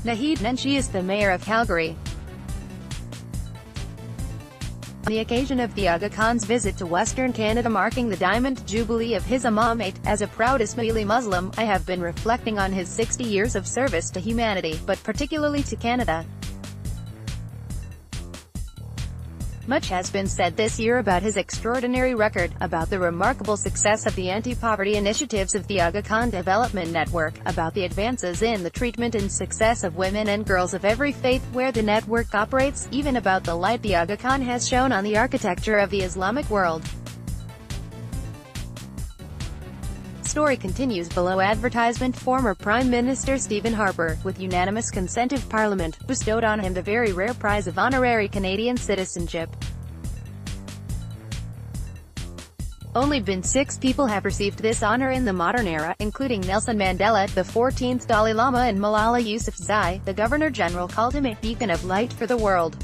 Naheed Nenshi is the mayor of Calgary. On the occasion of the Aga Khan's visit to Western Canada marking the Diamond Jubilee of his imamate, as a proud Ismaili Muslim, I have been reflecting on his 60 years of service to humanity, but particularly to Canada. Much has been said this year about his extraordinary record, about the remarkable success of the anti-poverty initiatives of the Aga Khan Development Network, about the advances in the treatment and success of women and girls of every faith where the network operates, even about the light the Aga Khan has shown on the architecture of the Islamic world. Story continues below. Advertisement. Former Prime Minister Stephen Harper, with unanimous consent of Parliament, bestowed on him the very rare prize of honorary Canadian citizenship. Only been 6 people have received this honor in the modern era, including Nelson Mandela, the 14th Dalai Lama, and Malala Yousafzai. The Governor-General called him a beacon of light for the world.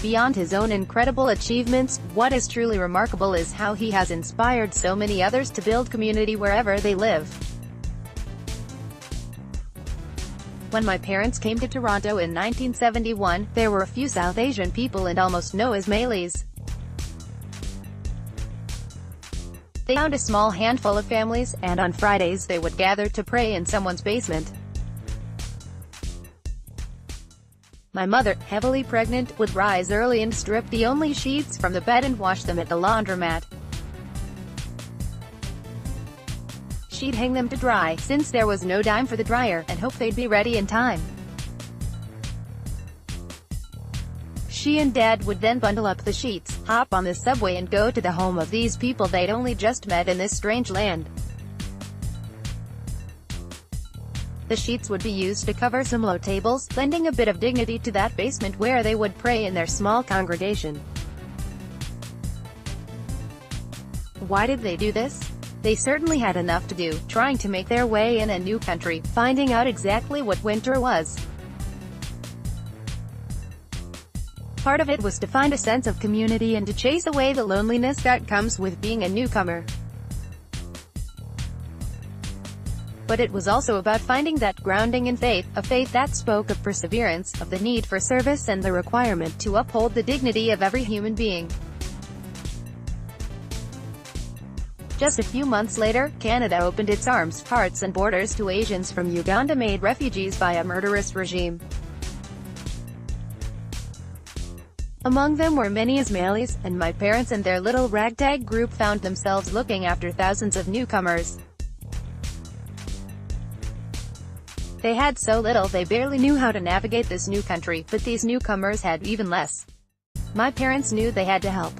Beyond his own incredible achievements, what is truly remarkable is how he has inspired so many others to build community wherever they live. When my parents came to Toronto in 1971, there were a few South Asian people and almost no Ismailis. They found a small handful of families, and on Fridays they would gather to pray in someone's basement. My mother, heavily pregnant, would rise early and strip the only sheets from the bed and wash them at the laundromat. She'd hang them to dry, since there was no dime for the dryer, and hope they'd be ready in time. She and Dad would then bundle up the sheets, hop on the subway and go to the home of these people they'd only just met in this strange land. The sheets would be used to cover some low tables, lending a bit of dignity to that basement where they would pray in their small congregation. Why did they do this? They certainly had enough to do, trying to make their way in a new country, finding out exactly what winter was. Part of it was to find a sense of community and to chase away the loneliness that comes with being a newcomer. But it was also about finding that grounding in faith, a faith that spoke of perseverance, of the need for service and the requirement to uphold the dignity of every human being. Just a few months later, Canada opened its arms, hearts and borders to Asians from Uganda made refugees by a murderous regime. Among them were many Ismailis, and my parents and their little ragtag group found themselves looking after thousands of newcomers. They had so little they barely knew how to navigate this new country, but these newcomers had even less. My parents knew they had to help.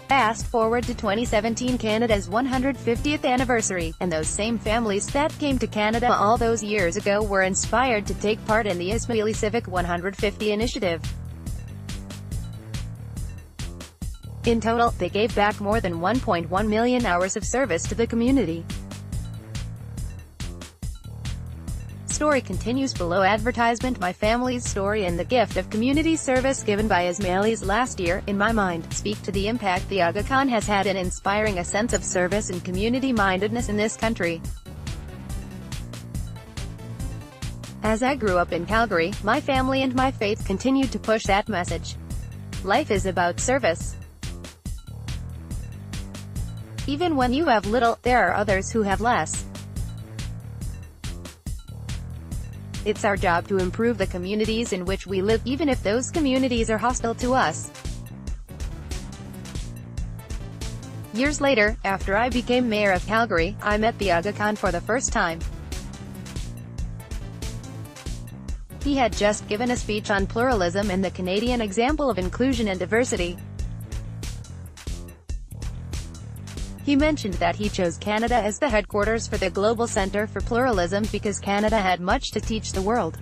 Fast forward to 2017, Canada's 150th anniversary, and those same families that came to Canada all those years ago were inspired to take part in the Ismaili Civic 150 initiative. In total, they gave back more than 1.1 million hours of service to the community. Story continues below. Advertisement. My family's story and the gift of community service given by Ismailis last year, in my mind, speak to the impact the Aga Khan has had in inspiring a sense of service and community-mindedness in this country. As I grew up in Calgary, my family and my faith continued to push that message. Life is about service. Even when you have little, there are others who have less. It's our job to improve the communities in which we live, even if those communities are hostile to us. Years later, after I became mayor of Calgary, I met the Aga Khan for the first time. He had just given a speech on pluralism and the Canadian example of inclusion and diversity. He mentioned that he chose Canada as the headquarters for the Global Centre for Pluralism because Canada had much to teach the world.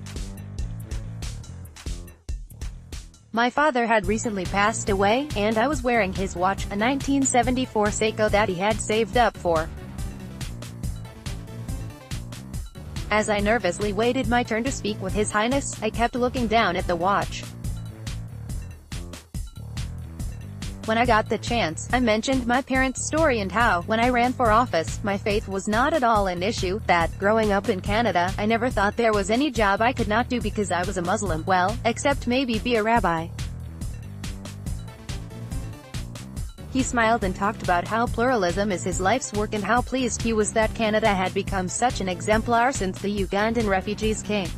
My father had recently passed away, and I was wearing his watch, a 1974 Seiko that he had saved up for. As I nervously waited my turn to speak with His Highness, I kept looking down at the watch. When I got the chance, I mentioned my parents' story and how, when I ran for office, my faith was not at all an issue, that, growing up in Canada, I never thought there was any job I could not do because I was a Muslim, well, except maybe be a rabbi. He smiled and talked about how pluralism is his life's work and how pleased he was that Canada had become such an exemplar since the Ugandan refugees came.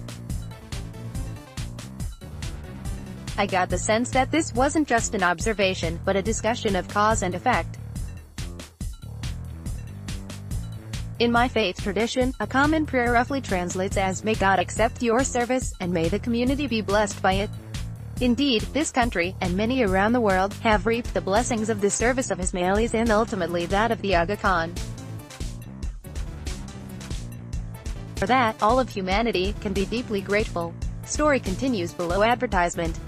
I got the sense that this wasn't just an observation, but a discussion of cause and effect. In my faith tradition, a common prayer roughly translates as, "May God accept your service, and may the community be blessed by it." Indeed, this country, and many around the world, have reaped the blessings of the service of Ismailis and ultimately that of the Aga Khan. For that, all of humanity can be deeply grateful. Story continues below advertisement.